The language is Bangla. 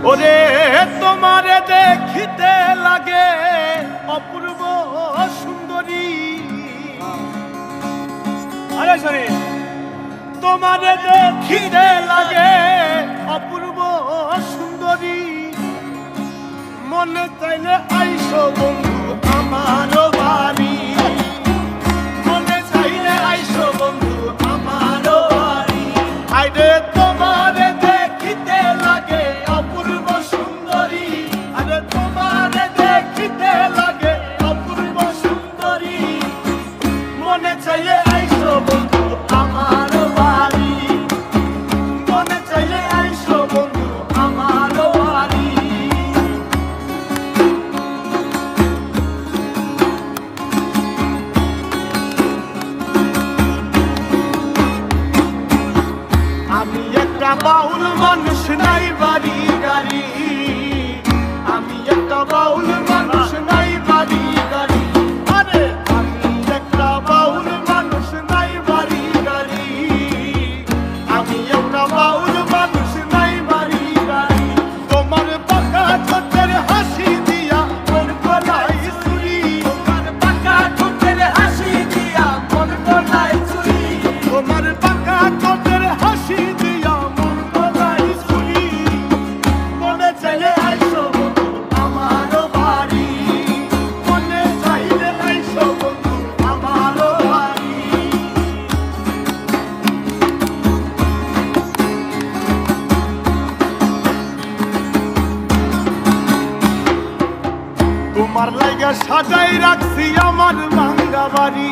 ওরে তোমারে দেখিতে লাগে অপূর্ব সুন্দরী, আরে সরি তোমারে দেখিতে লাগে অপূর্ব সুন্দরী, মনে চাইলে আইসো বন্ধু আমার বাড়ি, মনে চাইলে আইসো বন্ধু আমার বাড়ি। আইরে তোমারে দেখিতে লাগে অপূর্ব সুন্দরী, আরে তোমারে দেখিতে লাগে অপূর্ব সুন্দরী, মনে চাইলে আইসো বন্ধু আমার বাড়ি, মনে চাইলে আইসো বন্ধু আমার বাড়ি। আমি একটা বাউল মানুষ নাই বাড়ি গাড়ি, আমি একটা বাউল মানুষ নাই বাড়ি গাড়ি, আরে আমি একটা বাউল মানুষ নাই বাড়ি গাড়ি, আমি একটা বাউল মানুষ নাই বাড়ি গাড়ি। তোমার পাকা ঠোঁটের হাসি দিয়া মন গলায় চুরি, তোমার পাকা ঠোঁটের হাসি দিয়া মন গলায় চুরি, তোমার পাকা ঠোঁটের হাসি দিয়া মন গলায় চুরি, মনে চাইলে আইসো বন্ধু আমার বাড়ি, মনে চাইলে আইসো বন্ধু আমার বাড়ি। তোমার লাইগা সাজাই রাখছি আমার ভাঙ্গা বাড়ি,